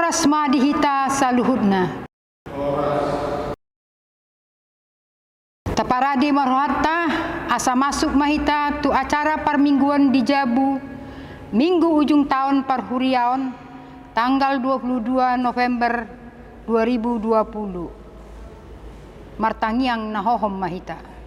Horas madihita saluhutna. Taparadi marhata asa masuk mahita tu acara permingguan di Jabu Minggu ujung tahun Parhuriaon tanggal 22 November 2020. Martangiang nahohom mahita.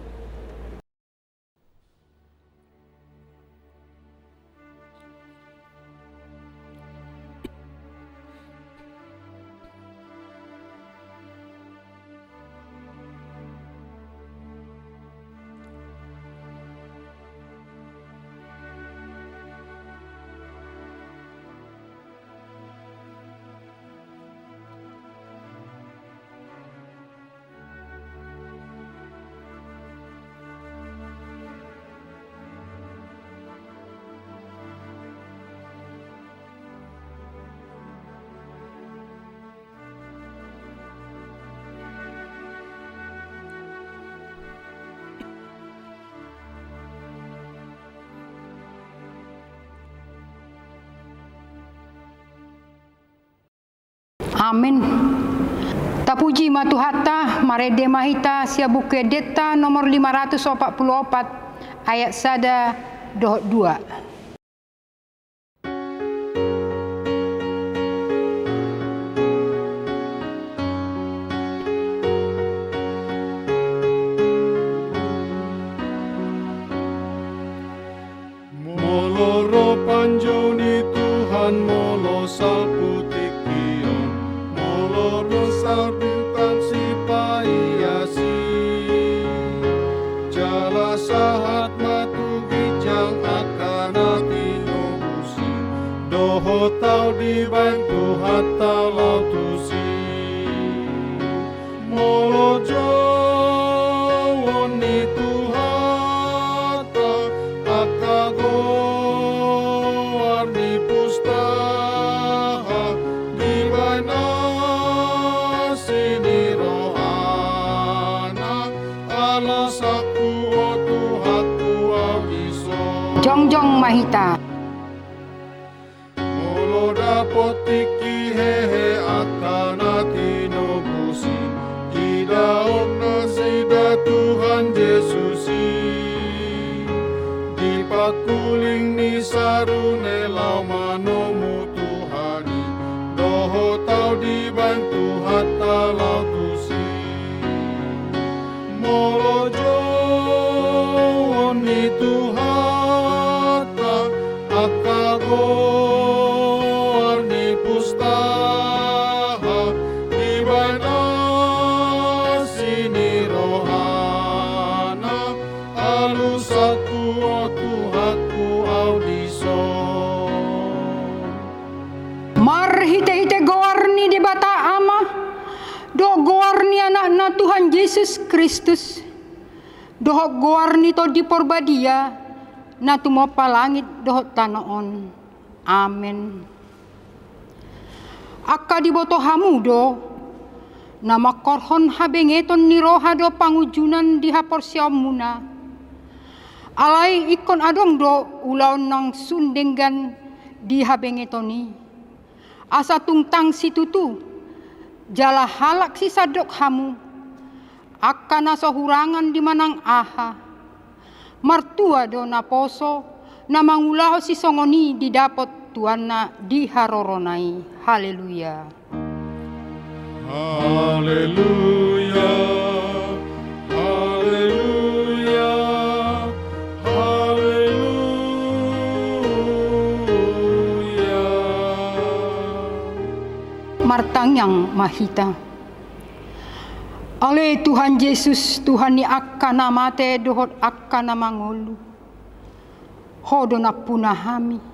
Amin. Tapuji matuhata marede mahita siabuke deta nomor 544 ayat sada dohot 2. Moloro panjoni Tuhan molo salputik kion moloro sarbintan si paiasi jala sahat matu gijang akan atinobusi doho tau dibantu hatta lautusi molo jawoni Tuhata akago warni pustaha di bana sini rohana alas aku o Tuhanku awiso Jongjong mahita. molo dapotiki hehe akan atinobusi idaok nasida Tuhan Yesusi di pakuling ni sarune lau manomu Tuhani doho tau dibantu hatta lau tusi molo jawoni Tuhata akago warni pustaha di bana sini rohana alus aku o Tuhanku audiso Marhite-hite gowarni di bata ama do gowarni anak-na Tuhan Yesus Kristus dohok gowarni to di porbadia na tumopa langit dohok tanoon. Amen. Akka di boto hamudo na makorhon habengeton ni roha do pangujunan di hapor siamuna alai ikon adong do ulaon nang sundenggan di habengetoni asa tungtang situtu jala halak si sadok hamu akka naso hurangan di manang aha martua do na poso na mangulaho si songoni didapot tuanna di haroronai. Haleluya. Haleluya, haleluya, haleluya. Martangyang mahita. Ale Tuhan Yesus, Tuhan ni akka namate dohot akka namangulu. Hodo na punahami.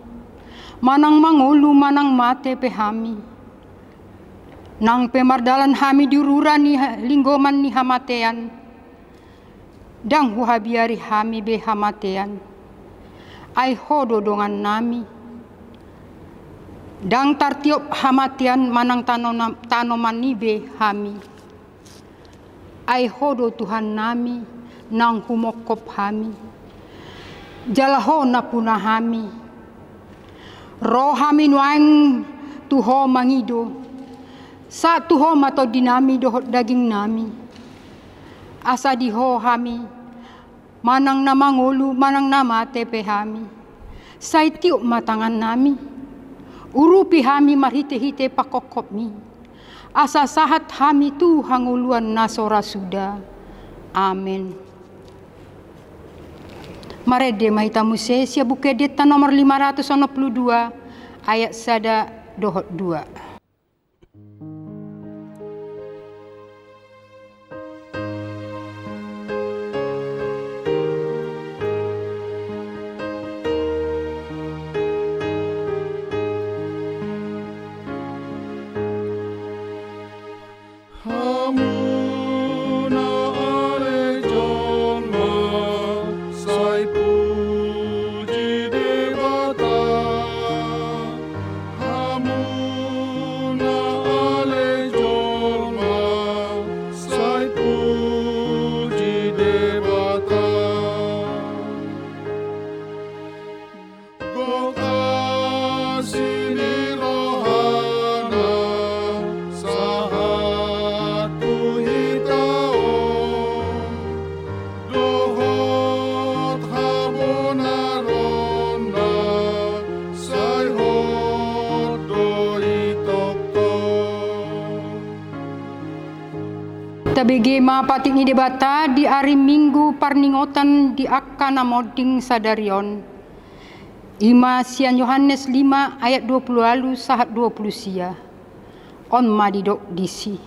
Manang mangulu manang mate pehami. Nang pemardalan hami diurura ni linggoman ni hamatean. Dang huhabiari hami be hamatean. Ai hodo dongan nami. Dang tartiop hamatian manang tanoman ni be hami. Ai hodo Tuhan nami nang humokop hami. Jalaho na punahami. Rohami nuang tuho mangido. Sa tuho mato dinami dohot daging nami. Asa diho hami, manang na mangulu, manang na mate pehami. Say tiuk matangan nami, urupi hami marhite-hite pakokop mi. Asa sahat hami tu hanguluan nasora suda. Amen. Marede mahita Muse sia buku deta nomor 562 ayat sada dohot 2. Tabege mapatik ni debata di hari Minggu parningotan di akka namoding sadarion. Ima sian Yohanes 5 ayat 20 lalu sahat 20 sia. On madidok disi.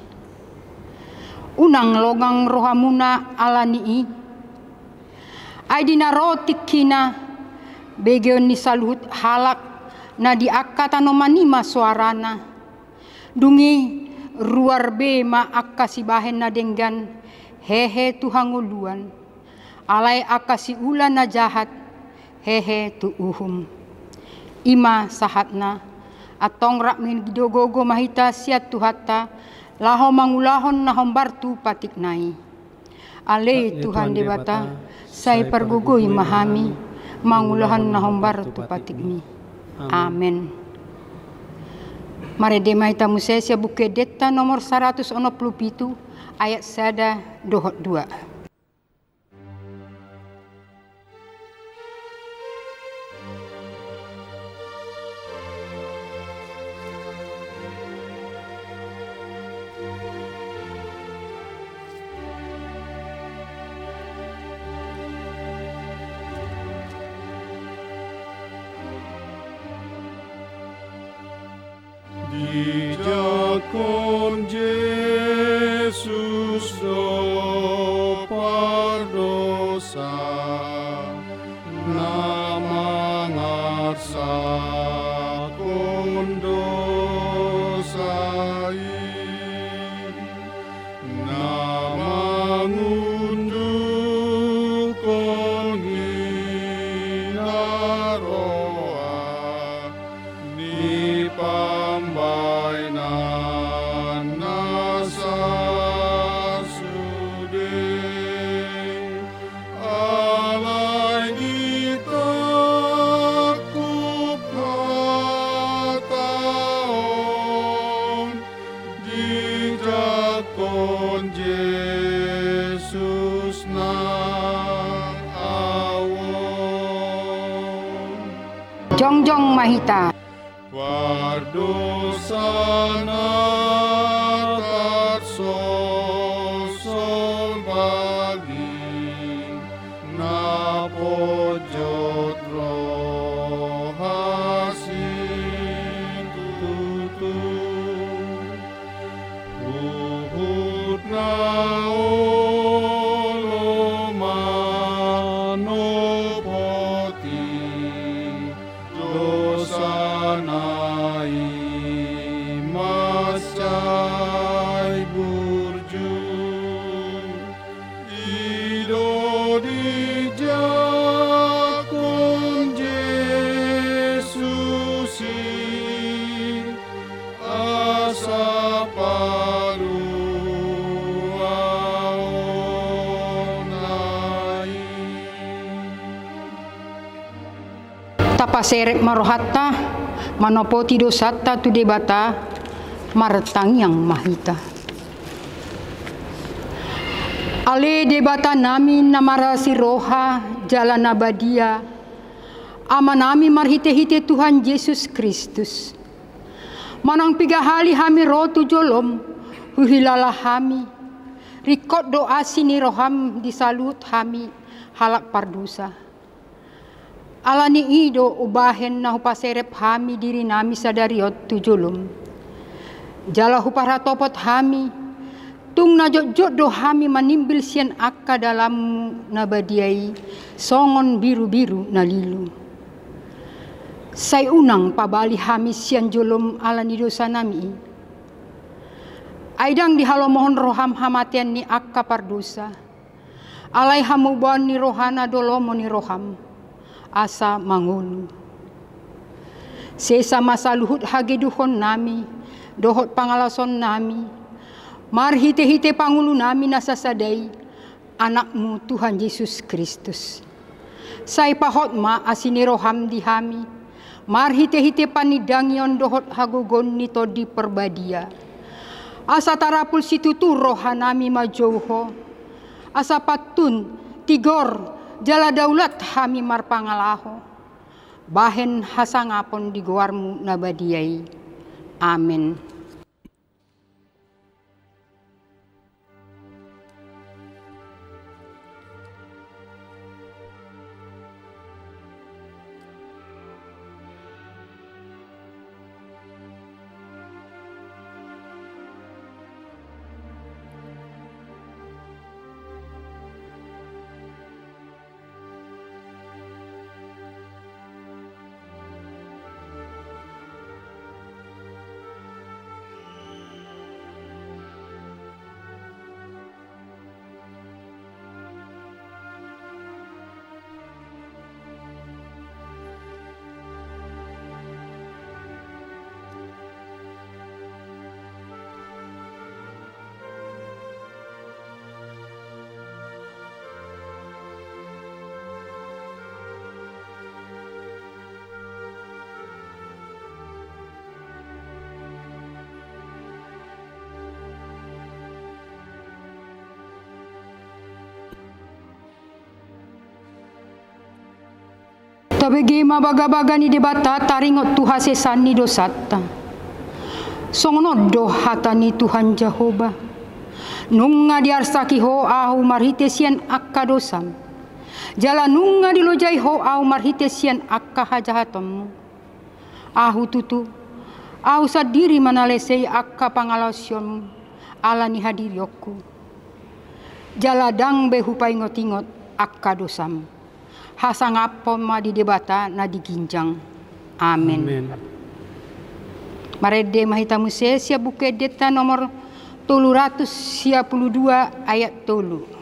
Unang logang rohamuna alanii. Aidina rotik kina begeon ni saluhut halak na di akka tanomanima suarana. Dungi ruar be ma akasi bahen na denggan hehe tu hanguluan alai akasi ulan na jahat hehe tu uhum ima sahatna atong rak min gidogogo mahita siat tu hatta laho mangulahon na hombartu patik nai ale Tuhan debata sai pergugui mahami mangulahan na hombartu patik mi. Amen. Marede mahita Muse sia buku deta nomor 167 ayat sada dohot 2. Dijakon Yesus do pardosa nama ngarsa kondosai nama ngunduh konginaroa ni pambainan nasa sude alai ditakup hataon dijakon Yesus nang awon Jongjong mahita. Wardosana tarsosol bagi napojot rohasin tutu uhut naolo manopoti dosanai mascai burju ido dijakon Yesusi asa palu aonai. Tapaseret marohatta manopoti dosata tu debata Martang yang mahita. Ale debata nami namara si roha jalan abadia. Ama nami marhite-hite Tuhan Yesus Kristus. Manang pigahali hami rotu jolom, huhilala hami. Rikot doa sini roham disalut hami halak pardusa. Alani ido ubahen na hupaserep hami diri nami sadariot tujolom. Jala hupara topot hami, tung najot-jot do hami manimbil sian akka dalam nabadiai, songon biru-biru nalilu. Say unang pabali hami sian jolom alani dosa nami. Aidang dihalo mohon roham hamatian ni akka pardosa. Alai hamuban ni rohana dolomo ni roham. Asa mangulu. Sesa masa luhut hageduhon nami. Dohot pangalason nami. Marhite-hite pangulu nami nasasadai. Anakmu Tuhan Yesus Kristus. Say pahot ma asini roham di hami. Marhite-hite panidangyon dohot hagugon nito di perbadia. Asa tarapul situtu rohanami majouho. Asa patun tigor jala daulat hami marpangalaho. Bahen hasangapon di goarmu nabadiai. Amin. Tabegi mabaga-baga ni debata taringot Tuhase sani dosata. Songono do hatani Tuhan Jehovah. Nunga diarsaki ho ahu marhite sian akka dosam. Jala nunga dilojai ho ahu marhite sian akka hajahatom. Ahu tutu. Ahu sadiri manalesei akka pangalasion alani hadirioku. Jala dang behupai ngot-ingot akka dosam. Hasangapon ma di debata na diginjang. Amen. Marede mahita muse sia buku deta nomor 352 ayat 3.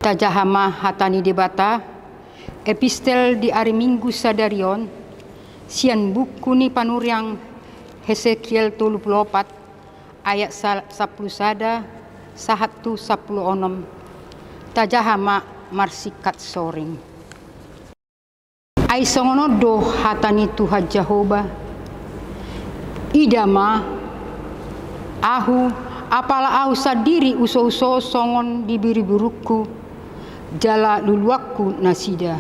Tajahama hatani debata epistel di hari Minggu sadarion sian buku ni panuriang Hesekiel 34 ayat 10 sada sahatu 16 tajahama marsikat soring. Ai songono do hatani Tuhan Jehovah idama ahu apala ahu sadiri uso-uso songon dibiri buruku jala luluakku nasida.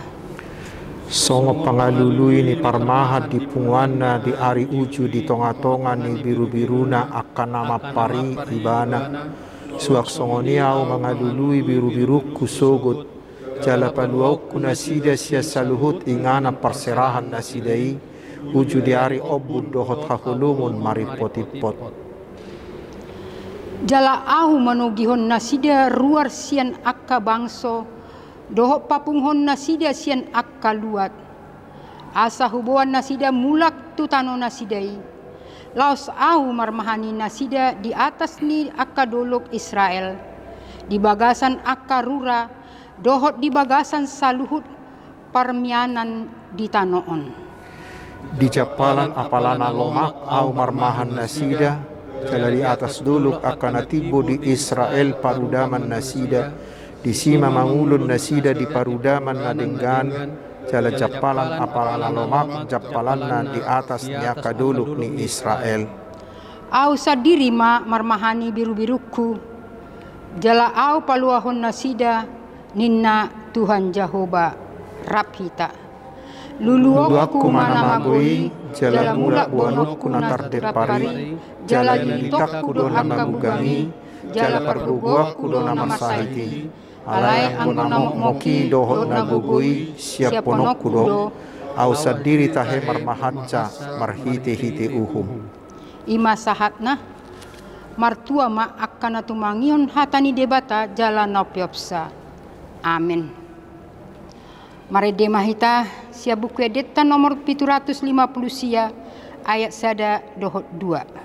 Songo pangalului ni parmahat di punguana di ari uju di tonga-tonga ni biru-biruna akan nama pari ibana. Suak songoniau mangalului biru-biruku sogot. Jala paluauku nasida sia saluhut ingana perserahan nasidai. Uju di ari obud dohot hahulumun maripot-ipot. Jala au manugihon nasida ruar sian akka bangso. Dohok papunghon nasida sian akka luat. Asa hubuan nasida mulak tutano nasidai. Laos au marmahani nasida di atas ni akka dolok Israel. Di bagasan akka rura. Dohot di bagasan saluhut parmianan di tanoon. Di japalan apalana lomak au marmahan nasida. Jala di atas dolok akan atibo di Israel parudaman nasida. Di sima mangulun nasida di parudaman nadenggan. Jala japalan apalana lomak japalanna di atas niaka dolok ni Israel. Au sadiri marmahani biru-biruku. Jala au paluahon nasida ninna Tuhan Jehovah Rabhita. Luluokku mana magoi, jala mulak bonokku natar depari, jala litakku do akka bugami, jala parguguakku do nama sahiti. Alai anggo namok moki dohot nagugui siap ponokku do, au sadiri tahe marmahatca marhite-hite uhum. Ima sahatna, martua ma akan atumangion hatani debata jala napiopsa. Amin. Mari demahita sia buku edita nomor 750 sia ayat sada dohot 2.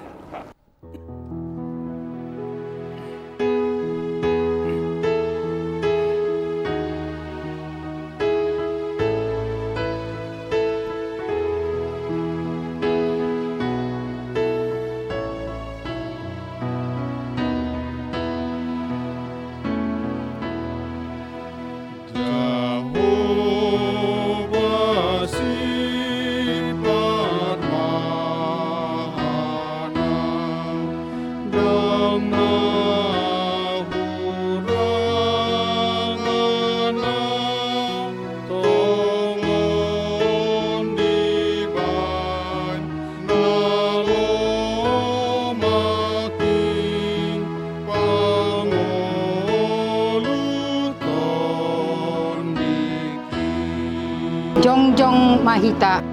Jongjong Mahita.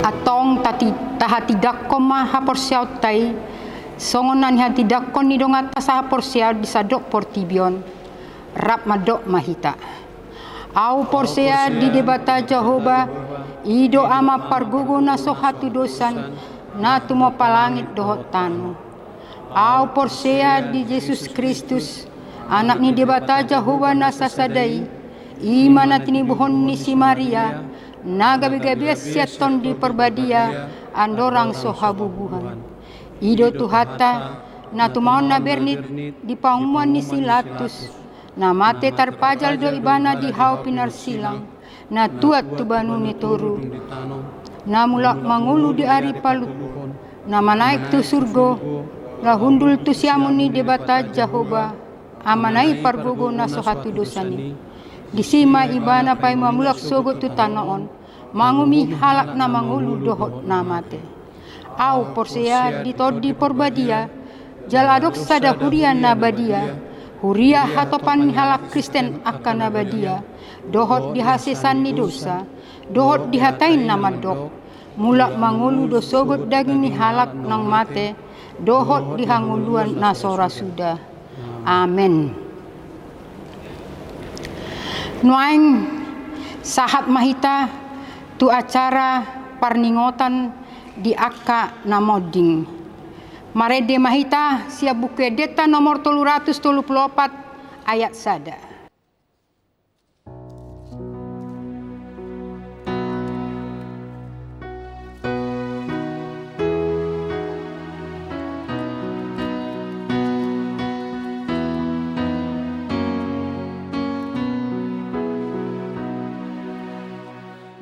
Atong tahatidak ko mahaporsiaw tay songonan hatidak ko ni dongat sahaporsiaw di sadok portibion rap madok mahita au porsia di debata Jehovah ido ama pargugo na sohatu dosan na tumo palangit dohot tanu au porsia di Yesus Kristus anak ni debata Jehovah na sasadai imana tinibuhon ni si Maria nagabi-gabias siaton di perbadia andorang sohabubuhan ido tuhata na tumaon na bernit di paumuan ni silatus na mate tarpajal do ibana di hau pinarsilang na tuat tubanu ni toru na mulak mangulu di ari palut na manaik tu surgo na hundul tu siamun ni debata Jehovah amanai pargogo na sohatu dosani disima ibana pay mamulak sogot tu tanoon mangumi halak na mangulu dohot na mate au porsia ditodi porbadia jaladok sada huria na badia huria hatopan halak Kristen akan nabadia dohot dihasesan ni dosa dohot dihatain nama dok mulak mangulu do sogot daging ni halak nang mate dohot dihanguluan nasora sudah. Amin. Nuaing sahat mahita tu acara parningotan di akka namoding Marede mahita sia buku deta nomor 334 ayat sada.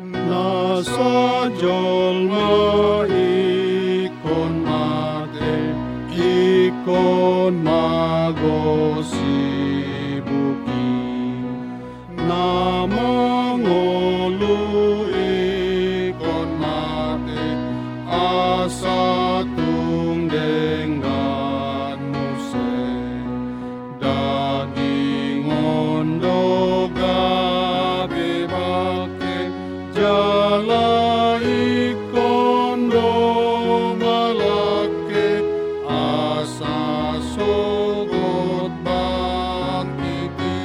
Nasa jolma ikon mate, ikon magosibuki. Namangolu ikon mate, asa tungdengan muse. Daging ondo gabe bake, jala ikon do malake, asa sogot bangkiti,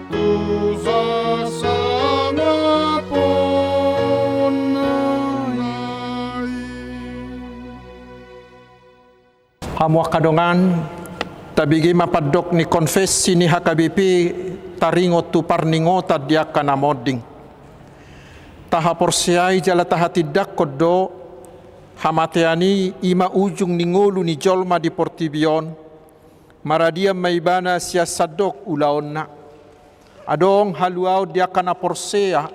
tuza sama ponai. Hamuak kadongan, tabigi mapadok ni konfesi ni HKBP taringot tu parningota dia kana moding. Taha porsiai jala taha tidak kodo hamateani ima ujung ningolu ni jolma di Portibion maradia maibana sia sadok ulaonna adong haluau dia kana porsea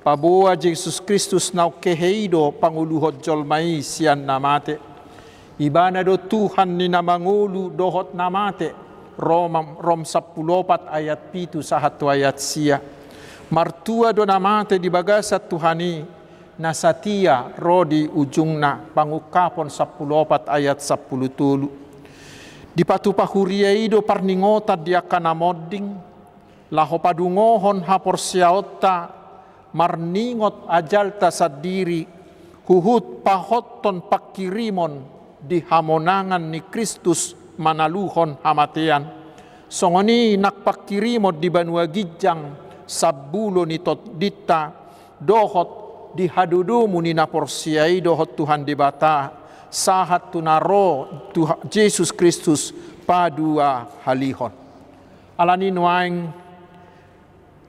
paboa Jesus Kristus nau keheido panguluhot jolmai sian namate ibana do Tuhan ni namangulu dohot namate Rom 14 ayat 7 sahatu ayat sia martua do namate di bagasat Tuhani nasatia rodi ujungna pangukapon 14 ayat 10 tulu di patupahuriai do parningota dia kana modding laho padungohon haporsiaota marningot ajalta sadiri huhut pahotton pakirimon di hamonangan ni Kristus manaluhon hamatean songoni nakpakirimot di Banua Gijang sabulo ni tot dita dohot di hadudumu ni naporsiai dohot Tuhan dibata sahat tunaro Tuhan Yesus Kristus padua halihon alani nuaing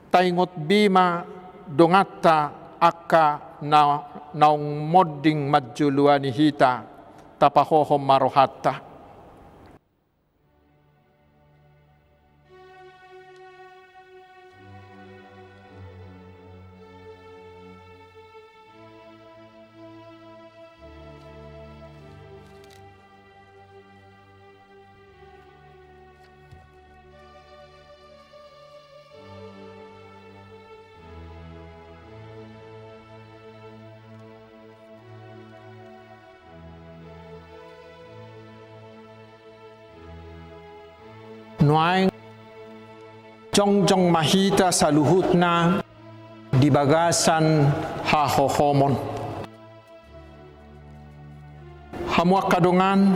taingot bima dongata aka naung modding majuluani hita tapahohom marohatta. Nuaing jongjong mahita sa luhutna di bagasan hahohomon. Hamuak kadongan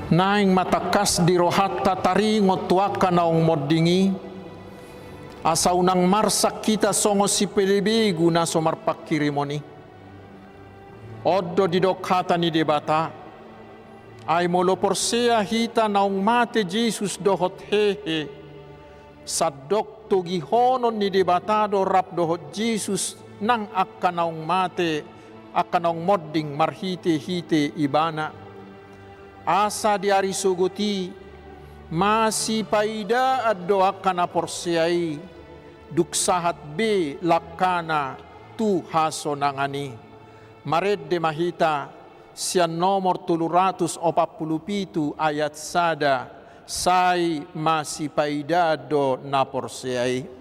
naing matakas di rohatta taringot tuaka naong moddingi asa unang marsak kita songo si pelebigu na somarpak kirimoni. Oddo di dokhata ni debata ay molo porsea hita naung mate Jesus dohot hehe sadok to gihonon ni debatado rap dohot Jesus nang akka naung mate akka naung modding marhite hite ibana asa di ari sugoti masih paida addo akka na porseai duksahat be lakana tu haso nangani mared de mahita sian nomor 347 ayat sada sai masih paidado na porseai.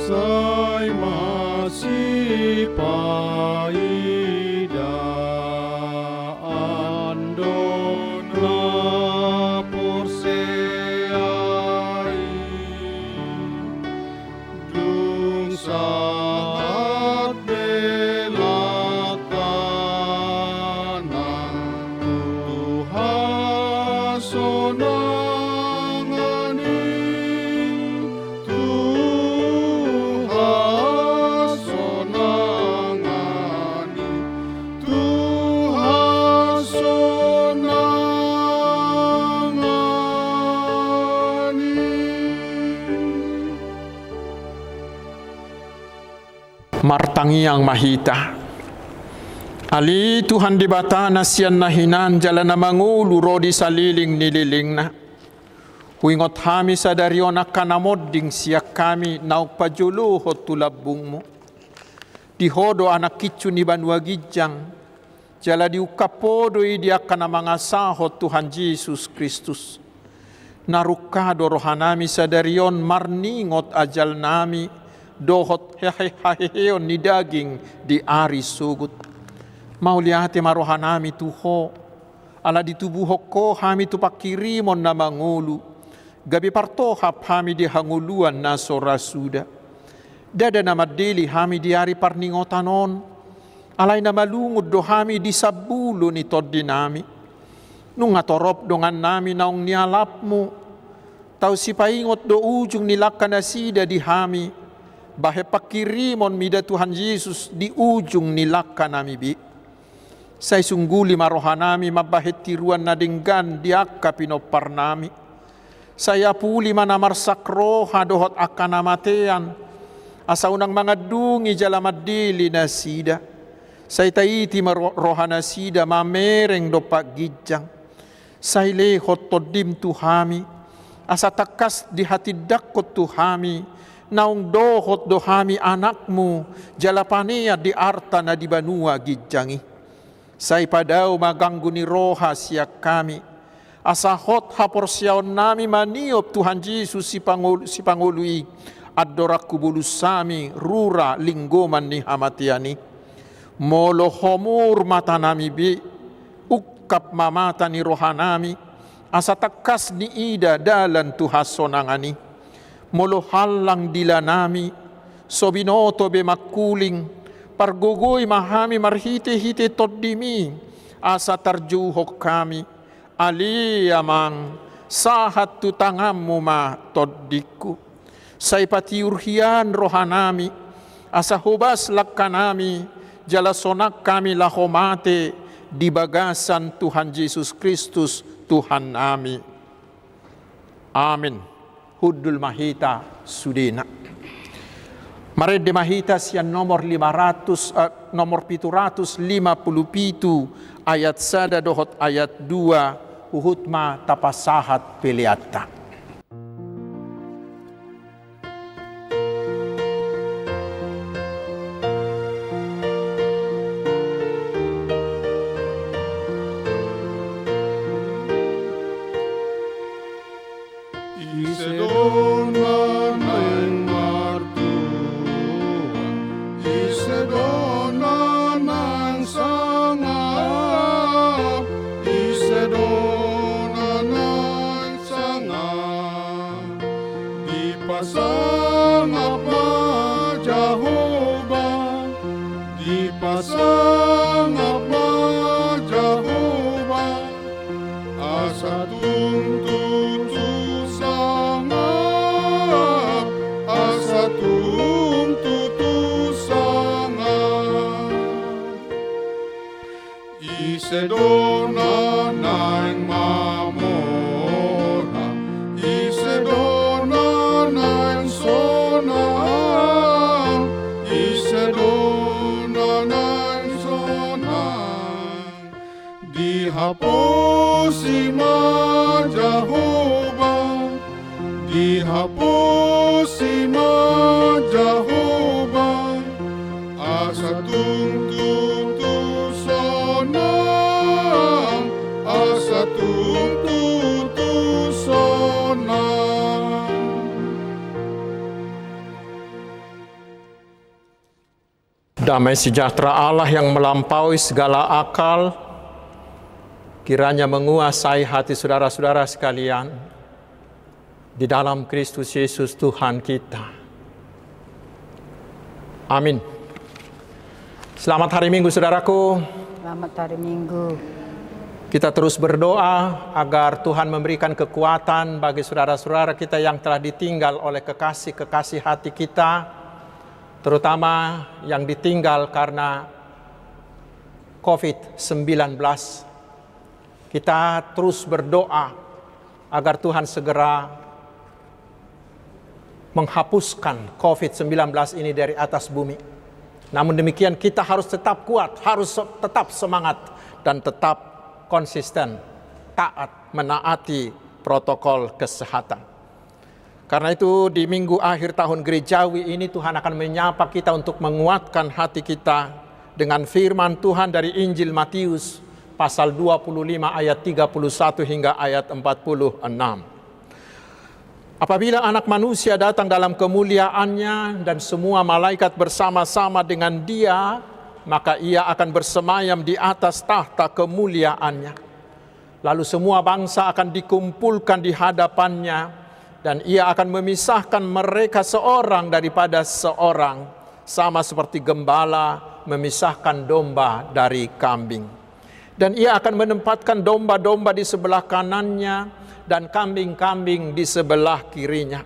Sai masih paida ando na porseai dung saat martangiang mahita. Ali Tuhan di bata nasian nahinan jalan na mangulu rodi saliling nililing na. Huingot hami sa darion akanamod ding siyak kami nauk pajulu hot tulabung mo. Dihodo anak kicu ni banwa gijang. Jala diukapodo idi akan mga sahot Tuhan Yesus Kristus. Narukado rohanami sa darion marningot ajal nami dohot heheheheon ni daging di ari sugut. Mauliate marohanami tuho ala ditubuhok ko hami tupakirimon na mangulu. Gabi partohap hami di hanguluan na sorasuda. Dada na madili hami di ari parningotanon. Alay na malungod do hami di sabulo ni toddi nami. Nung atorop dongan nami naong nialap mo. Tau si paingot do ujung nilaka na sida di hami. Bahe pakirimon mida Tuhan Yesus di ujung nilaka nami bi. Say sungguli marohan nami mabahet tiruan na dinggan di akka pinopar nami. Saya puli manamarsak roha dohot akka namatean. Asa unang mga dungi jalamadili na sida. Say taiti rohana sida mamereng do paggijang. Say lehot todim tuhami. Asa takas di hati dakot tuhami. Naung dohot dohami anakmu. Jalapania di arta na di banua gijangi. Say padaw maganggu ni roha siyak kami. Asa hot haporsyaon nami maniop Tuhan Yesus si pangului. Adorak kubulus sami rura linggoman ni hamatiani. Molo homur mata nami bi ukap mamata ni rohanami asa takas ni ida dalan tuhasonangani molo halang dila nami sobinoto be makuling pargugoy mahami marhite-hite toddimi asa tarjuhok kami ali amang sahat tutangammu ma toddiku say patiurhian rohanami asa hubas lakkanami jala sonak kami lahomate di bagasan Tuhan Yesus Kristus Tuhan nami. Amin. Hudul mahita sudena. Mari di mahita siyan nomor 757 ayat 1 dohot ayat 2 uhutma tapasahat peliata. Pasangap na Jehovah, di pasangap na Jehovah, asa tuntutusangap, asa tuntutusangap. Isedona ng mamora, Isedona ng sona, Isedona ng sona. Di haposi ma Jehovah, di haposi ma Jehovah, asa tuntutusona, asa tuntutusona. Damai sejahtera Allah yang melampaui segala akal, kiranya menguasai hati saudara-saudara sekalian di dalam Kristus Yesus Tuhan kita. Amin. Selamat hari Minggu saudaraku. Selamat hari Minggu. Kita terus berdoa agar Tuhan memberikan kekuatan bagi saudara-saudara kita yang telah ditinggal oleh kekasih-kekasih hati kita, terutama yang ditinggal karena COVID-19. Kita terus berdoa agar Tuhan segera menghapuskan COVID-19 ini dari atas bumi. Namun demikian kita harus tetap kuat, harus tetap semangat, dan tetap konsisten, taat, menaati protokol kesehatan. Karena itu di minggu akhir tahun gerejawi ini Tuhan akan menyapa kita untuk menguatkan hati kita dengan firman Tuhan dari Injil Matius pasal 25 ayat 31 hingga ayat 46. Apabila Anak Manusia datang dalam kemuliaannya dan semua malaikat bersama-sama dengan Dia, maka Ia akan bersemayam di atas tahta kemuliaannya. Lalu semua bangsa akan dikumpulkan di hadapannya, dan Ia akan memisahkan mereka seorang daripada seorang, sama seperti gembala memisahkan domba dari kambing. Dan Ia akan menempatkan domba-domba di sebelah kanannya dan kambing-kambing di sebelah kirinya.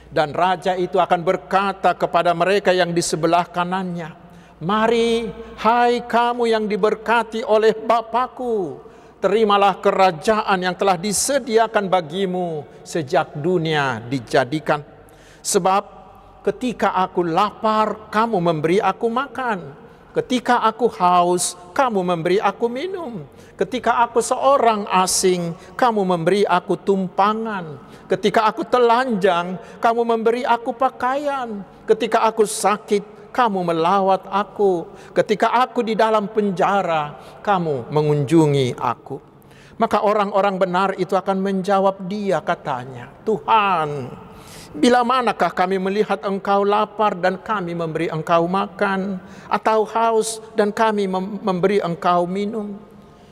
Dan raja itu akan berkata kepada mereka yang di sebelah kanannya, "Mari, hai kamu yang diberkati oleh Bapakku, terimalah kerajaan yang telah disediakan bagimu sejak dunia dijadikan. Sebab ketika aku lapar, kamu memberi aku makan. Ketika aku haus, kamu memberi aku minum. Ketika aku seorang asing, kamu memberi aku tumpangan. Ketika aku telanjang, kamu memberi aku pakaian. Ketika aku sakit, kamu melawat aku. Ketika aku di dalam penjara, kamu mengunjungi aku." Maka orang-orang benar itu akan menjawab Dia, katanya, "Tuhan, bila manakah kami melihat Engkau lapar dan kami memberi Engkau makan, atau haus dan kami memberi Engkau minum?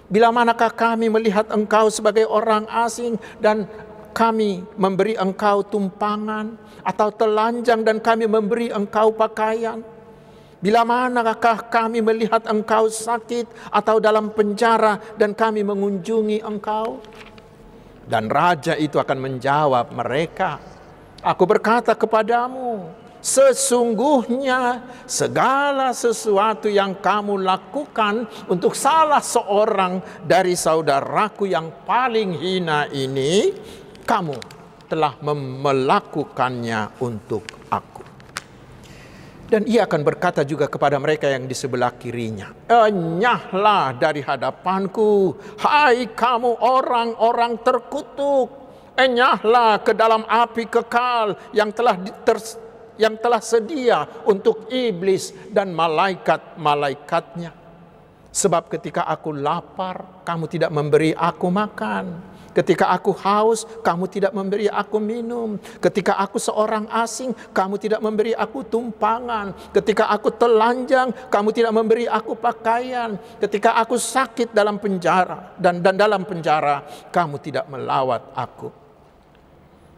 Bila manakah kami melihat Engkau sebagai orang asing dan kami memberi Engkau tumpangan, atau telanjang dan kami memberi Engkau pakaian? Bila manakah kami melihat Engkau sakit atau dalam penjara dan kami mengunjungi Engkau?" Dan raja itu akan menjawab mereka, "Aku berkata kepadamu, sesungguhnya segala sesuatu yang kamu lakukan untuk salah seorang dari saudaraku yang paling hina ini, kamu telah melakukannya untuk aku." Dan Ia akan berkata juga kepada mereka yang di sebelah kirinya, "Enyahlah dari hadapanku, hai kamu orang-orang terkutuk. Enyahlah ke dalam api kekal yang telah sedia untuk iblis dan malaikat-malaikatnya. Sebab ketika aku lapar, kamu tidak memberi aku makan. Ketika aku haus, kamu tidak memberi aku minum. Ketika aku seorang asing, kamu tidak memberi aku tumpangan. Ketika aku telanjang, kamu tidak memberi aku pakaian. Ketika aku sakit dalam penjara dan dalam penjara, kamu tidak melawat aku."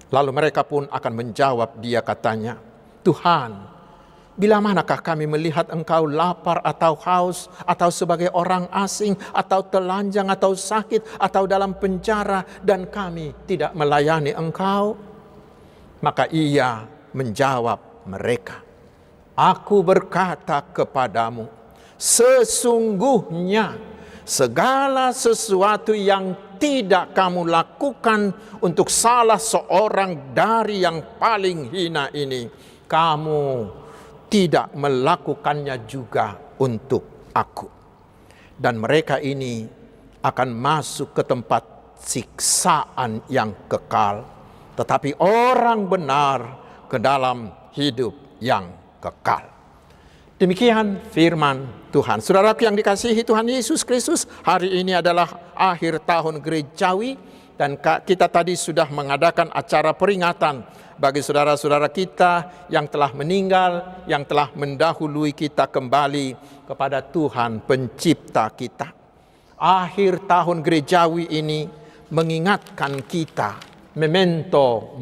Lalu mereka pun akan menjawab Dia, katanya, "Tuhan, bila manakah kami melihat Engkau lapar atau haus, atau sebagai orang asing, atau telanjang, atau sakit, atau dalam penjara, dan kami tidak melayani Engkau?" Maka Ia menjawab mereka, "Aku berkata kepadamu, sesungguhnya segala sesuatu yang tidak kamu lakukan untuk salah seorang dari yang paling hina ini, kamu tidak melakukannya juga untuk aku." Dan mereka ini akan masuk ke tempat siksaan yang kekal, tetapi orang benar ke dalam hidup yang kekal. Demikian firman Tuhan. Saudaraku yang dikasihi Tuhan Yesus Kristus, hari ini adalah akhir tahun gerejawi, dan kita tadi sudah mengadakan acara peringatan bagi saudara-saudara kita yang telah meninggal, yang telah mendahului kita kembali kepada Tuhan pencipta kita. Akhir tahun gerejawi ini mengingatkan kita, memento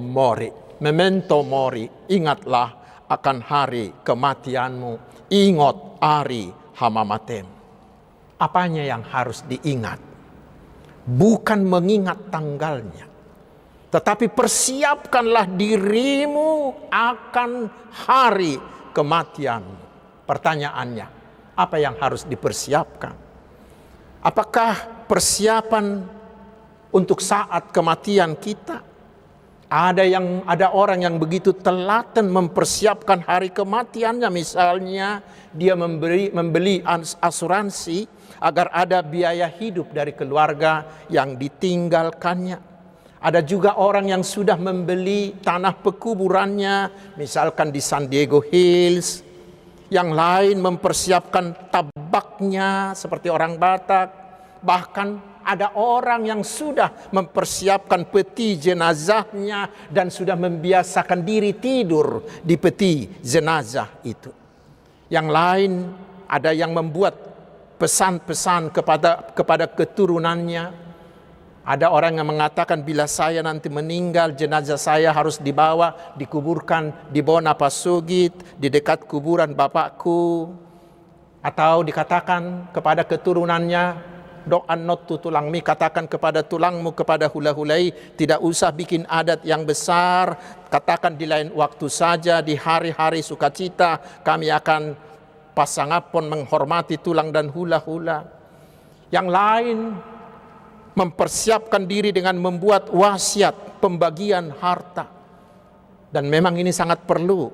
mori, ingatlah akan hari kematianmu, ingot ari hamamatem. Apanya yang harus diingat? Bukan mengingat tanggalnya, tetapi persiapkanlah dirimu akan hari kematianmu. Pertanyaannya, apa yang harus dipersiapkan? Apakah persiapan untuk saat kematian kita? Ada orang yang begitu telaten mempersiapkan hari kematiannya. Misalnya dia membeli asuransi agar ada biaya hidup dari keluarga yang ditinggalkannya. Ada juga orang yang sudah membeli tanah pekuburannya, misalkan di San Diego Hills. Yang lain mempersiapkan tabaknya seperti orang Batak. Bahkan ada orang yang sudah mempersiapkan peti jenazahnya dan sudah membiasakan diri tidur di peti jenazah itu. Yang lain ada yang membuat pesan-pesan kepada keturunannya. Ada orang yang mengatakan, bila saya nanti meninggal, jenazah saya harus dibawa, dikuburkan di Bonapasugit, di dekat kuburan bapakku. Atau dikatakan kepada keturunannya, doa notu tulangmi, katakan kepada tulangmu, kepada hula-hulai, tidak usah bikin adat yang besar, katakan di lain waktu saja, di hari-hari sukacita, kami akan pasangapon menghormati tulang dan hula-hula. Yang lain mempersiapkan diri dengan membuat wasiat pembagian harta. Dan memang ini sangat perlu,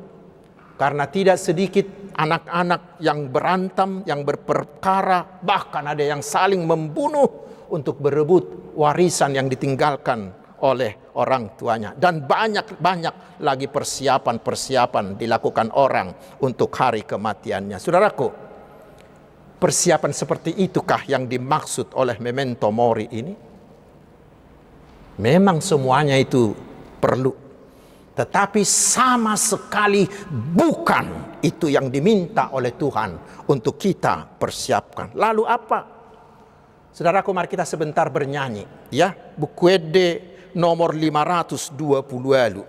karena tidak sedikit anak-anak yang berantem, yang berperkara, bahkan ada yang saling membunuh untuk berebut warisan yang ditinggalkan oleh orang tuanya. Dan banyak lagi persiapan dilakukan orang untuk hari kematiannya. Saudaraku, persiapan seperti itukah yang dimaksud oleh memento mori ini? Memang semuanya itu perlu, tetapi sama sekali bukan itu yang diminta oleh Tuhan untuk kita persiapkan. Lalu apa? Saudaraku, mari kita sebentar bernyanyi, ya. Bukuede nomor 520.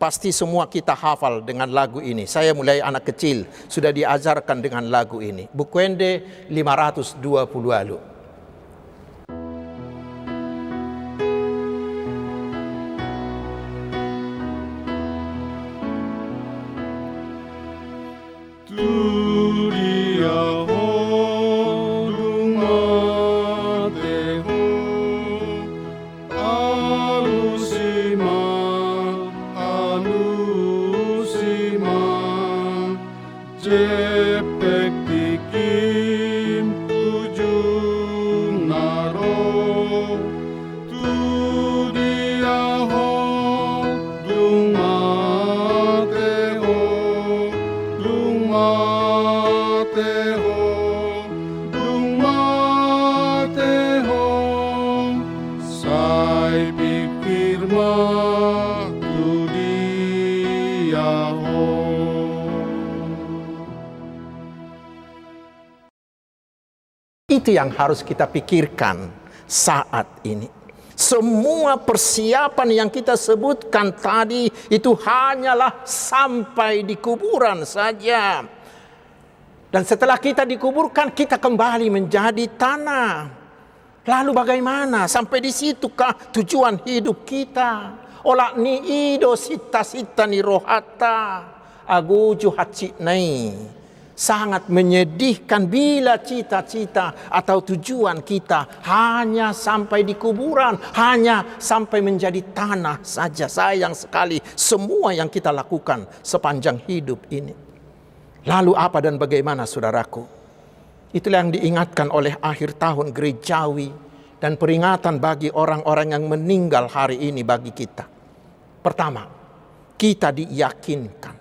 Pasti semua kita hafal dengan lagu ini. Saya mulai anak kecil sudah diajarkan dengan lagu ini. Bukuende 520. Itu yang harus kita pikirkan saat ini. Semua persiapan yang kita sebutkan tadi itu hanyalah sampai di kuburan saja. Dan setelah kita dikuburkan, kita kembali menjadi tanah. Lalu bagaimana? Sampai di situkah tujuan hidup kita? Ola ni ido sita-sita ni rohata aguju hacinai. Sangat menyedihkan bila cita-cita atau tujuan kita hanya sampai di kuburan, hanya sampai menjadi tanah saja. Sayang sekali semua yang kita lakukan sepanjang hidup ini. Lalu apa dan bagaimana, saudaraku? Itulah yang diingatkan oleh akhir tahun gerejawi dan peringatan bagi orang-orang yang meninggal hari ini bagi kita. Pertama, kita diyakinkan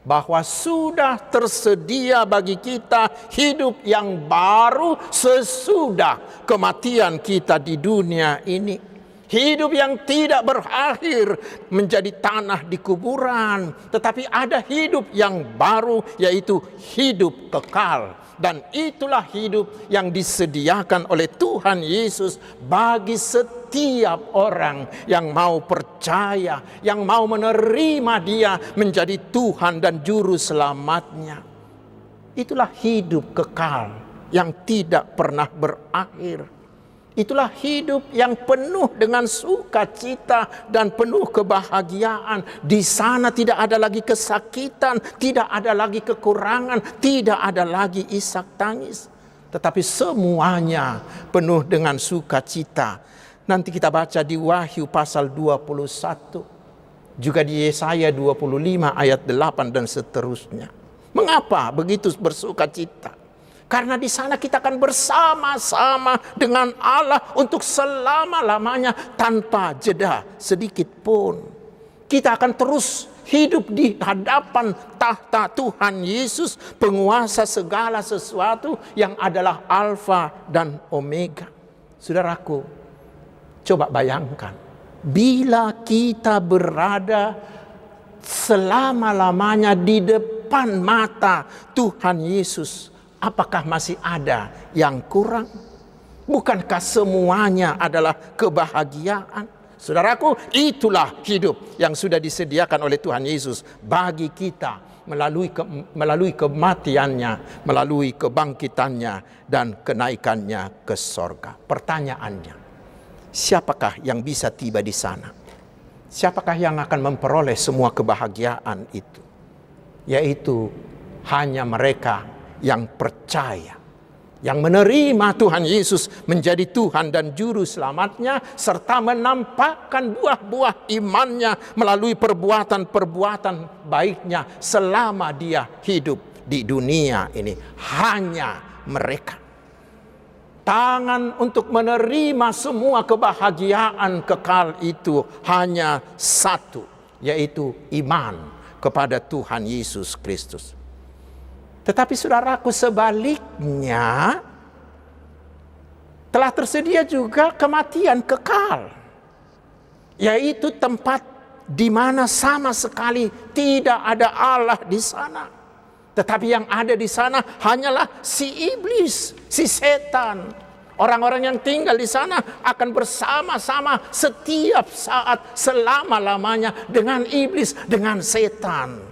bahwa sudah tersedia bagi kita hidup yang baru sesudah kematian kita di dunia ini. Hidup yang tidak berakhir menjadi tanah di kuburan, tetapi ada hidup yang baru, yaitu hidup kekal. Dan itulah hidup yang disediakan oleh Tuhan Yesus bagi setiap orang yang mau percaya, yang mau menerima Dia menjadi Tuhan dan Juru Selamatnya. Itulah hidup kekal yang tidak pernah berakhir. Itulah hidup yang penuh dengan sukacita dan penuh kebahagiaan. Di sana tidak ada lagi kesakitan, tidak ada lagi kekurangan, tidak ada lagi isak tangis. Tetapi semuanya penuh dengan sukacita. Nanti kita baca di Wahyu pasal 21. Juga di Yesaya 25 ayat 8 dan seterusnya. Mengapa begitu bersuka cita? Karena di sana kita akan bersama-sama dengan Allah untuk selama-lamanya tanpa jeda sedikit pun. Kita akan terus hidup di hadapan tahta Tuhan Yesus, penguasa segala sesuatu yang adalah Alfa dan Omega. Saudaraku, coba bayangkan, bila kita berada selama-lamanya di depan mata Tuhan Yesus, apakah masih ada yang kurang? Bukankah semuanya adalah kebahagiaan? Saudaraku, itulah hidup yang sudah disediakan oleh Tuhan Yesus bagi kita melalui kematiannya, melalui kebangkitannya dan kenaikannya ke sorga. Pertanyaannya, siapakah yang bisa tiba di sana? Siapakah yang akan memperoleh semua kebahagiaan itu? Yaitu hanya mereka yang percaya, yang menerima Tuhan Yesus menjadi Tuhan dan Juru Selamatnya, serta menampakkan buah-buah imannya melalui perbuatan-perbuatan baiknya selama dia hidup di dunia ini. Hanya mereka. Tangan untuk menerima semua kebahagiaan kekal itu hanya satu, yaitu iman kepada Tuhan Yesus Kristus. Tetapi saudaraku, sebaliknya telah tersedia juga kematian kekal, yaitu tempat di mana sama sekali tidak ada Allah di sana. Tetapi yang ada di sana hanyalah si iblis, si setan. Orang-orang yang tinggal di sana akan bersama-sama setiap saat selama-lamanya dengan iblis, dengan setan.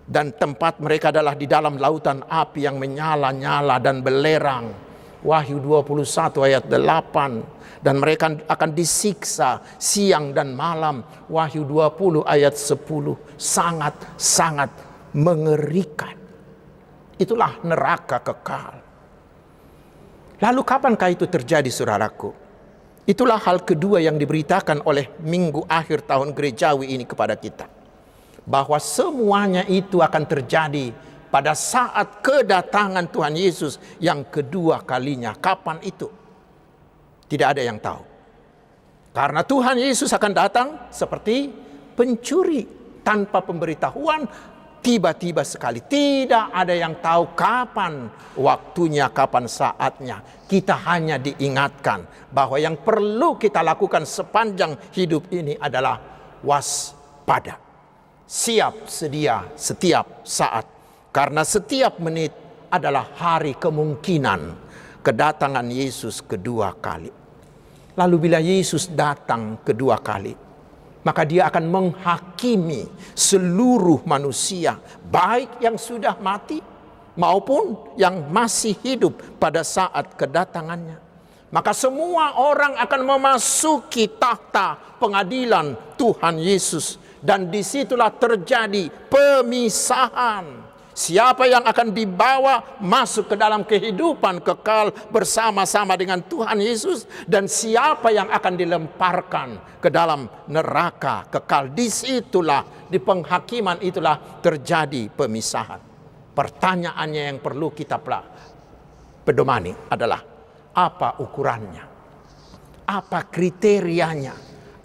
Dan tempat mereka adalah di dalam lautan api yang menyala-nyala dan belerang. Wahyu 21 ayat 8. Dan mereka akan disiksa siang dan malam. Wahyu 20 ayat 10. Sangat-sangat mengerikan. Itulah neraka kekal. Lalu kapankah itu terjadi, saudaraku? Itulah hal kedua yang diberitakan oleh minggu akhir tahun gerejawi ini kepada kita. Bahwa semuanya itu akan terjadi pada saat kedatangan Tuhan Yesus yang kedua kalinya. Kapan itu? Tidak ada yang tahu. Karena Tuhan Yesus akan datang seperti pencuri tanpa pemberitahuan, tiba-tiba sekali. Tidak ada yang tahu kapan waktunya, kapan saatnya. Kita hanya diingatkan bahwa yang perlu kita lakukan sepanjang hidup ini adalah waspada. Siap sedia setiap saat. Karena setiap menit adalah hari kemungkinan kedatangan Yesus kedua kali. Lalu bila Yesus datang kedua kali, maka dia akan menghakimi seluruh manusia, baik yang sudah mati maupun yang masih hidup pada saat kedatangannya. Maka semua orang akan memasuki tahta pengadilan Tuhan Yesus. Dan disitulah terjadi pemisahan. Siapa yang akan dibawa masuk ke dalam kehidupan kekal bersama-sama dengan Tuhan Yesus, dan siapa yang akan dilemparkan ke dalam neraka kekal. Disitulah, di penghakiman itulah terjadi pemisahan. Pertanyaannya yang perlu kita pedomani adalah, apa ukurannya? Apa kriterianya?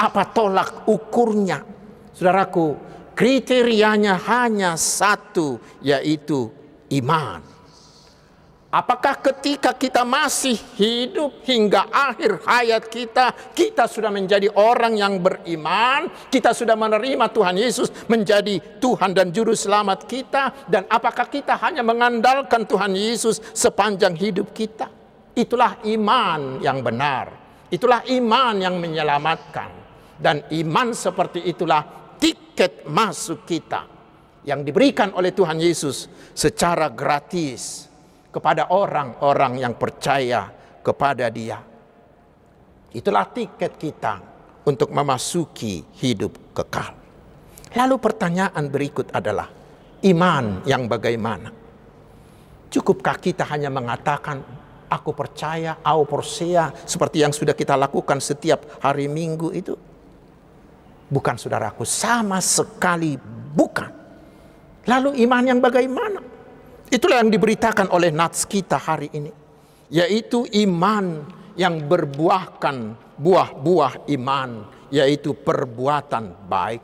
Apa tolak ukurnya? Saudaraku, kriterianya hanya satu, yaitu iman. Apakah ketika kita masih hidup hingga akhir hayat kita, kita sudah menjadi orang yang beriman, kita sudah menerima Tuhan Yesus menjadi Tuhan dan Juru Selamat kita, dan apakah kita hanya mengandalkan Tuhan Yesus sepanjang hidup kita? Itulah iman yang benar. Itulah iman yang menyelamatkan. Dan iman seperti itulah tiket masuk kita yang diberikan oleh Tuhan Yesus secara gratis kepada orang-orang yang percaya kepada Dia. Itulah tiket kita untuk memasuki hidup kekal. Lalu pertanyaan berikut adalah, iman yang bagaimana? Cukupkah kita hanya mengatakan, aku percaya, au persea, seperti yang sudah kita lakukan setiap hari Minggu itu? Bukan, saudaraku, sama sekali bukan. Lalu iman yang bagaimana? Itulah yang diberitakan oleh nats kita hari ini, yaitu iman yang berbuahkan buah-buah iman, yaitu perbuatan baik.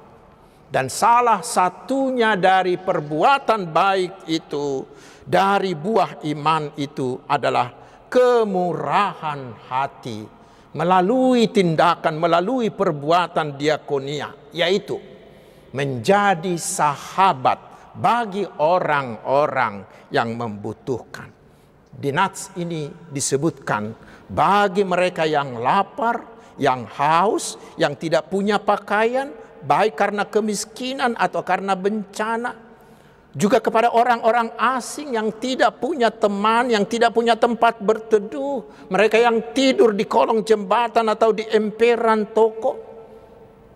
Dan salah satunya dari perbuatan baik itu, dari buah iman itu adalah kemurahan hati melalui tindakan, melalui perbuatan diakonia, yaitu menjadi sahabat bagi orang-orang yang membutuhkan. Di nats ini disebutkan bagi mereka yang lapar, yang haus, yang tidak punya pakaian, baik karena kemiskinan atau karena bencana. Juga kepada orang-orang asing yang tidak punya teman, yang tidak punya tempat berteduh. Mereka yang tidur di kolong jembatan atau di emperan toko.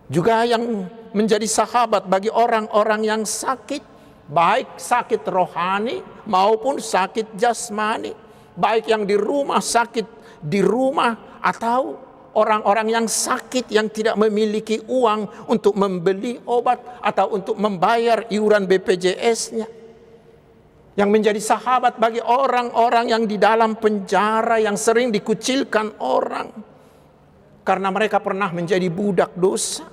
Juga yang menjadi sahabat bagi orang-orang yang sakit, baik sakit rohani maupun sakit jasmani. Baik yang di rumah, sakit di rumah, atau orang-orang yang sakit yang tidak memiliki uang untuk membeli obat atau untuk membayar iuran BPJS-nya. Yang menjadi sahabat bagi orang-orang yang di dalam penjara, yang sering dikucilkan orang karena mereka pernah menjadi budak dosa.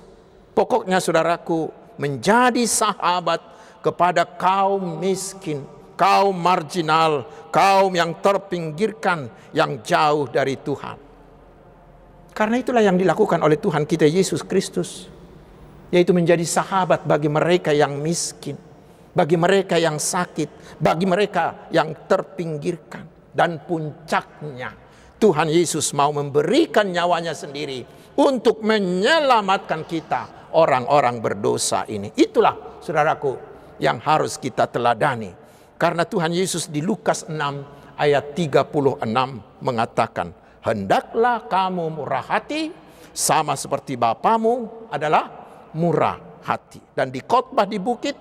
Pokoknya, saudaraku, menjadi sahabat kepada kaum miskin, kaum marginal, kaum yang terpinggirkan, yang jauh dari Tuhan. Karena itulah yang dilakukan oleh Tuhan kita Yesus Kristus, yaitu menjadi sahabat bagi mereka yang miskin, bagi mereka yang sakit, bagi mereka yang terpinggirkan. Dan puncaknya, Tuhan Yesus mau memberikan nyawanya sendiri untuk menyelamatkan kita, orang-orang berdosa ini. Itulah, saudaraku, yang harus kita teladani. Karena Tuhan Yesus di Lukas 6 ayat 36 mengatakan, hendaklah kamu murah hati sama seperti Bapamu adalah murah hati. Dan di khotbah di bukit,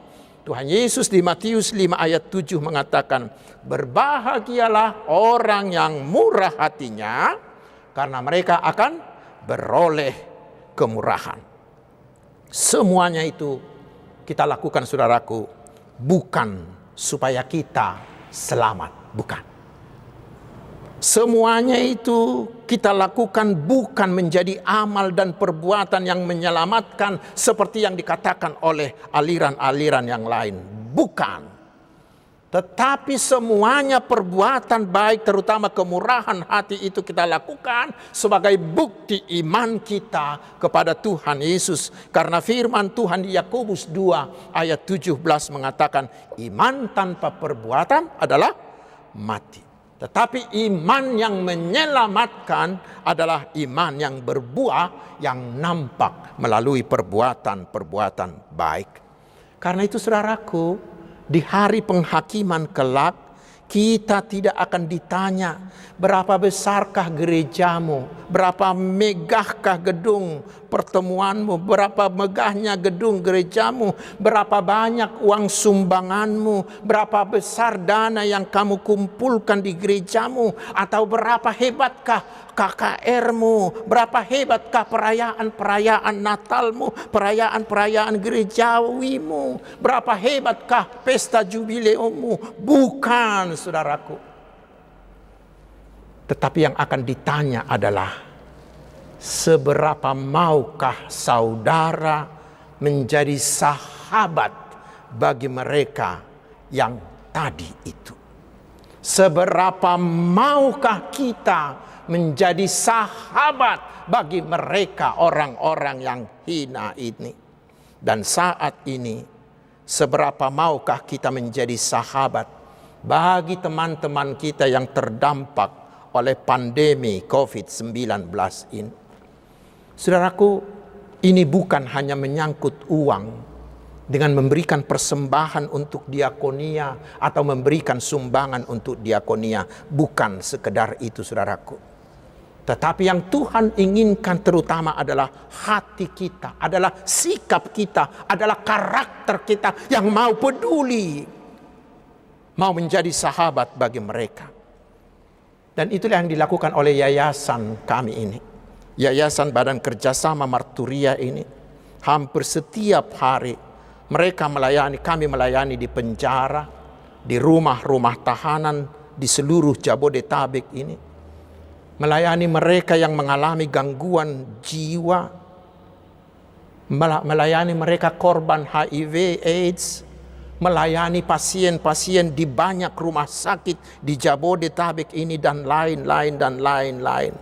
Tuhan Yesus di Matius 5 ayat 7 mengatakan, berbahagialah orang yang murah hatinya, karena mereka akan beroleh kemurahan. Semuanya itu kita lakukan, saudaraku, bukan supaya kita selamat, bukan. Semuanya itu kita lakukan bukan menjadi amal dan perbuatan yang menyelamatkan seperti yang dikatakan oleh aliran-aliran yang lain. Bukan. Tetapi semuanya perbuatan baik, terutama kemurahan hati, itu kita lakukan sebagai bukti iman kita kepada Tuhan Yesus. Karena firman Tuhan di Yakobus 2 ayat 17 mengatakan, iman tanpa perbuatan adalah mati. Tetapi iman yang menyelamatkan adalah iman yang berbuah, yang nampak melalui perbuatan-perbuatan baik. Karena itu, saudaraku, di hari penghakiman kelak, kita tidak akan ditanya berapa besarkah gerejamu, berapa megahkah gedung pertemuanmu, berapa megahnya gedung gerejamu, berapa banyak uang sumbanganmu, berapa besar dana yang kamu kumpulkan di gerejamu, atau berapa hebatkah KKR-mu, berapa hebatkah perayaan-perayaan Natalmu, perayaan-perayaan gerejawimu, berapa hebatkah pesta jubileumu. Bukan, saudaraku. Tetapi yang akan ditanya adalah, seberapa maukah saudara menjadi sahabat bagi mereka yang tadi itu? Seberapa maukah kita menjadi sahabat bagi mereka, orang-orang yang hina ini? Dan saat ini, seberapa maukah kita menjadi sahabat bagi teman-teman kita yang terdampak oleh pandemi COVID-19 ini? Saudaraku, ini bukan hanya menyangkut uang dengan memberikan persembahan untuk diakonia atau memberikan sumbangan untuk diakonia. Bukan sekedar itu, saudaraku. Tetapi yang Tuhan inginkan terutama adalah hati kita, adalah sikap kita, adalah karakter kita yang mau peduli, mau menjadi sahabat bagi mereka. Dan itulah yang dilakukan oleh yayasan kami ini, Yayasan Badan Kerjasama Marturia ini, Hampir setiap hari mereka kami melayani di penjara, di rumah-rumah tahanan di seluruh Jabodetabek ini. Melayani mereka yang mengalami gangguan jiwa, melayani mereka korban HIV, AIDS, melayani pasien-pasien di banyak rumah sakit di Jabodetabek ini dan lain-lain.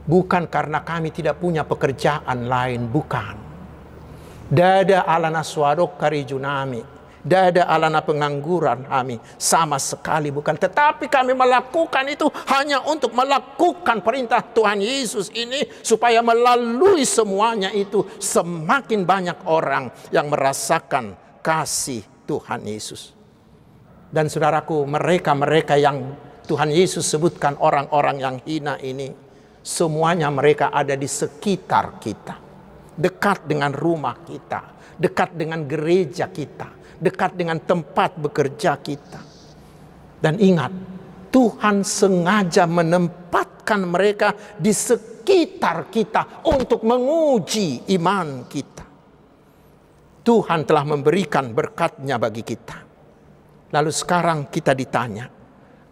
Bukan karena kami tidak punya pekerjaan lain, bukan. Dada alana swadok kari junami, dada alana pengangguran kami, sama sekali bukan. Tetapi kami melakukan itu hanya untuk melakukan perintah Tuhan Yesus ini, supaya melalui semuanya itu semakin banyak orang yang merasakan kasih Tuhan Yesus. Dan saudaraku, mereka yang Tuhan Yesus sebutkan orang-orang yang hina ini, semuanya mereka ada di sekitar kita, dekat dengan rumah kita, dekat dengan gereja kita, dekat dengan tempat bekerja kita. Dan ingat, Tuhan sengaja menempatkan mereka di sekitar kita untuk menguji iman kita. Tuhan telah memberikan berkat-Nya bagi kita. Lalu sekarang kita ditanya,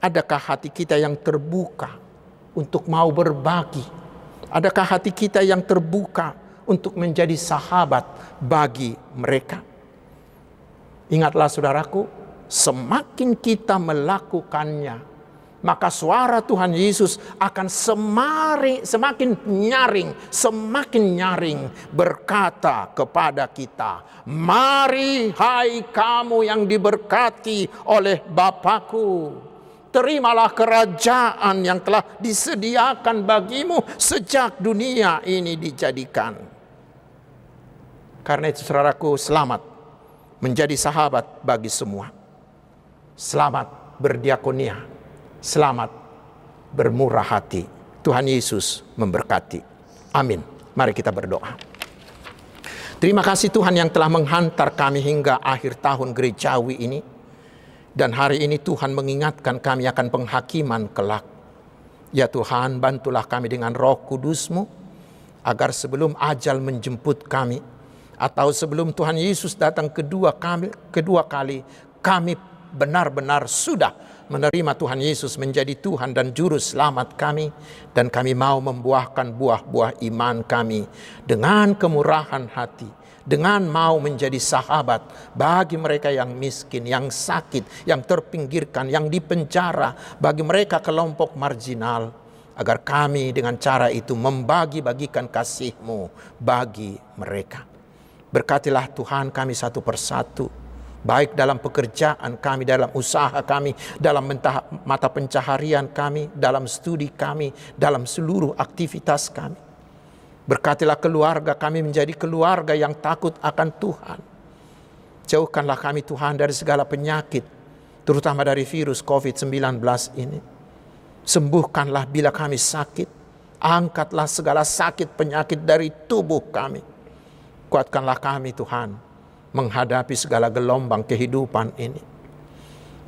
adakah hati kita yang terbuka untuk mau berbagi? Adakah hati kita yang terbuka untuk menjadi sahabat bagi mereka? Ingatlah saudaraku, semakin kita melakukannya, maka suara Tuhan Yesus akan semakin nyaring berkata kepada kita, "Mari hai kamu yang diberkati oleh Bapakku, terimalah kerajaan yang telah disediakan bagimu sejak dunia ini dijadikan." Karena itu saudaraku, selamat menjadi sahabat bagi semua. Selamat berdiakonia. Selamat bermurah hati. Tuhan Yesus memberkati. Amin. Mari kita berdoa. Terima kasih Tuhan yang telah menghantar kami hingga akhir tahun gerejawi ini. Dan hari ini Tuhan mengingatkan kami akan penghakiman kelak. Ya Tuhan, bantulah kami dengan Roh Kudus-Mu, agar sebelum ajal menjemput kami, atau sebelum Tuhan Yesus datang kedua kali, kami benar-benar sudah menerima Tuhan Yesus menjadi Tuhan dan Juru Selamat kami. Dan kami mau membuahkan buah-buah iman kami dengan kemurahan hati, dengan mau menjadi sahabat bagi mereka yang miskin, yang sakit, yang terpinggirkan, yang dipenjara, bagi mereka kelompok marginal, agar kami dengan cara itu membagi-bagikan kasih-Mu bagi mereka. Berkatilah Tuhan kami satu persatu, baik dalam pekerjaan kami, dalam usaha kami, dalam mata pencaharian kami, dalam studi kami, dalam seluruh aktivitas kami. Berkatilah keluarga kami menjadi keluarga yang takut akan Tuhan. Jauhkanlah kami Tuhan dari segala penyakit, terutama dari virus COVID-19 ini. Sembuhkanlah bila kami sakit. Angkatlah segala sakit penyakit dari tubuh kami. Kuatkanlah kami Tuhan menghadapi segala gelombang kehidupan ini.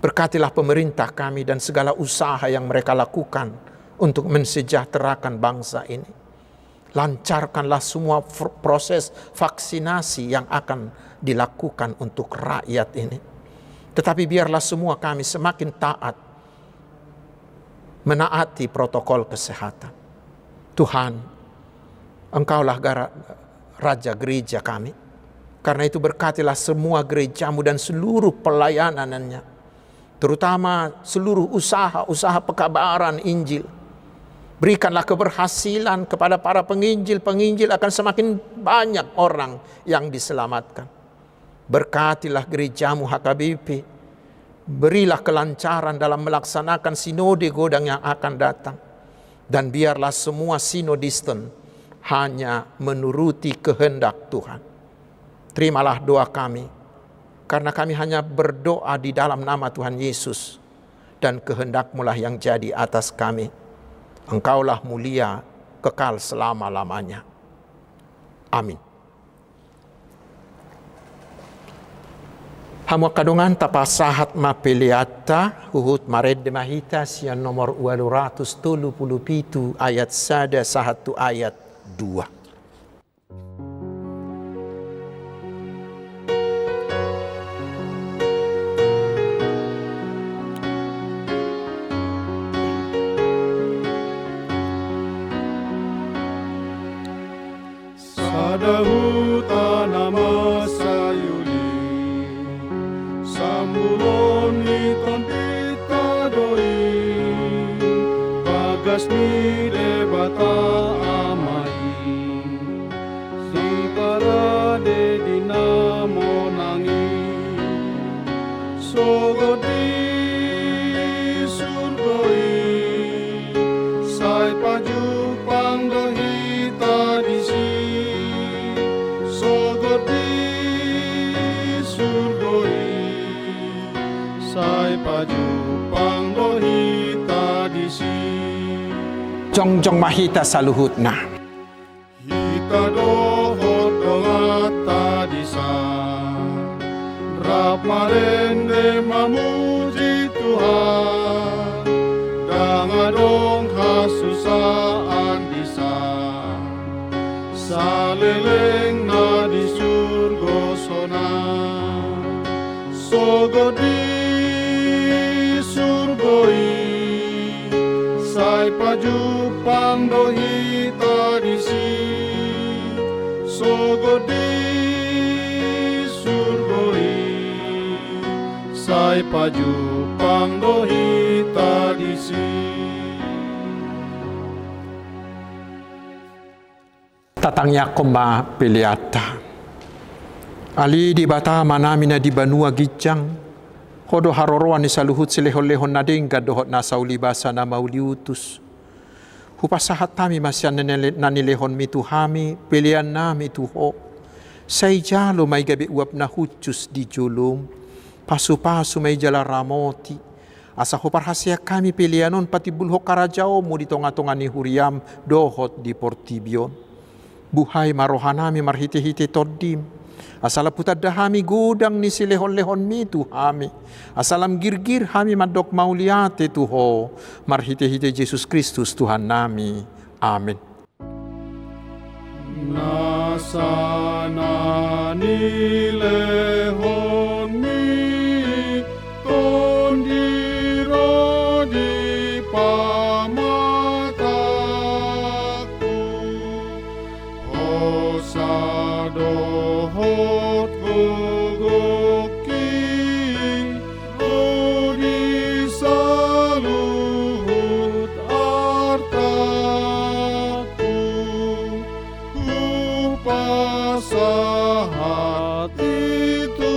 Berkatilah pemerintah kami dan segala usaha yang mereka lakukan untuk mensejahterakan bangsa ini. Lancarkanlah semua proses vaksinasi yang akan dilakukan untuk rakyat ini. Tetapi biarlah semua kami semakin taat, menaati protokol kesehatan. Tuhan, Engkaulah Raja gereja kami. Karena itu berkatilah semua gereja-Mu dan seluruh pelayanannya, terutama seluruh usaha pekabaran Injil. Berikanlah keberhasilan kepada para penginjil akan semakin banyak orang yang diselamatkan. Berkatilah gereja-Mu HKBP. Berilah kelancaran dalam melaksanakan sinode godang yang akan datang. Dan biarlah semua sinodisten hanya menuruti kehendak Tuhan. Terimalah doa kami, karena kami hanya berdoa di dalam nama Tuhan Yesus, dan kehendak-Mu lah yang jadi atas kami. Engkaulah mulia kekal selama-lamanya. Amin. Hamu kadungan tapasahat mapeliata huhut mared mahita sian nomor 237 ayat 1 ayat 2. pada hutan nama sayuli sambulon iton pitadoi bagas mi debata amai si parade dinamo nangi sogodi surgoi sai paju pangdohita disi sogodi surgoi sai paju pangdohita disi Jongjong mahita saluhutna. hita dohot dongata disa rap marende mamuji Tuhan dangadong kasusaan disa saleleng na di surgo sona sogodi surgoi sai paju pangdohita disi sogodi surgoi sai paju pangdohita disi Tatangnya komba piliata. Ali di bata manamina di banua gijang. Kodo haroroan ni saluhut silehon-lehon na dingga dohot na saulibasa na mauliutus. Hupasahat tami masyan nanilehon mituhami, pilihan nami tuho. Say jalo may gabi uap na hucus di julum. Pasu-pasu may jala ramoti. Asa huparhasya kami pilihanon pati bulho karajao mo di tonga-tonga ni Huriam dohot di Portibion. Buhay marohanami marhiti-hiti todim. Asala putadahami gudang ni silehon-lehon mi tuhami. Asalam girgir hami madok mauliate tuho. Marhiti-hiti Yesus Kristus Tuhan nami. Amin. Nasana nilehon mi tondiro di pamataku osadohot gogoki rodi saluhut artaku upasahat itu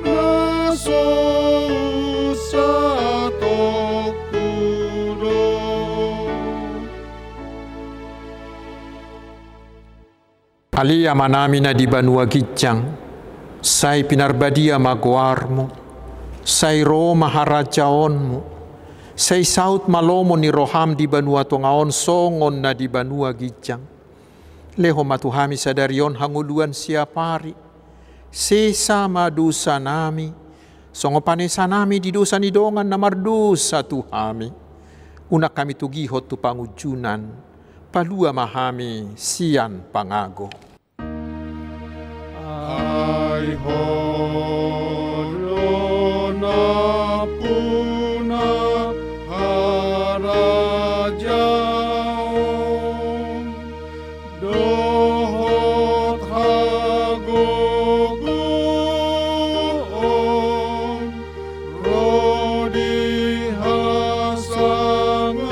naso usatokudo Alia manamina di banua gijang. Say pinarbadia maguarmo. Say Roma harajaonmu. Say saut malomo ni roham di banua tongaon songon na di banua gijang. Leho matuhami sadarion hanguluan siapari. Sesa madusa nami. Songo panesa nami di dosa nidongan na mardusa tuhami. Una kami tugihot tu pangujunan. Palua mahami sian pangago. Ay holo na puna harajaon dohot hagogoon rodi hasangapon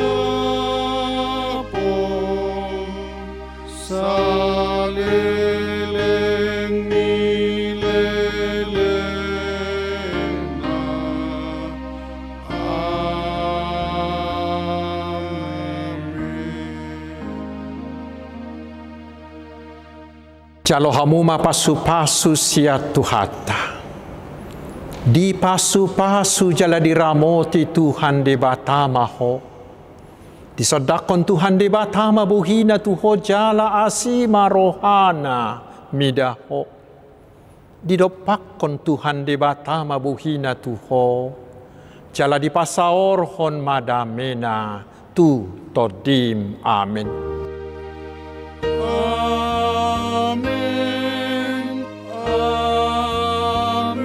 saleleng nileleng na Jalo hamuma pasu-pasu sia tuhata. Di pasu-pasu jala diramoti Tuhan de batama ho. Disodakon Tuhan de batama buhina tuho jala asima rohana midaho. Didopakon Tuhan de batama buhina tuho. Jala di pasaorhon madamena tu todim. Amin. Amen, amen,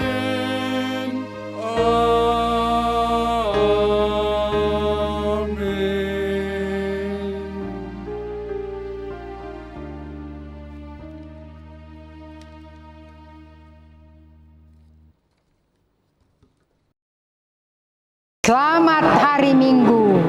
amen. Selamat hari Minggu.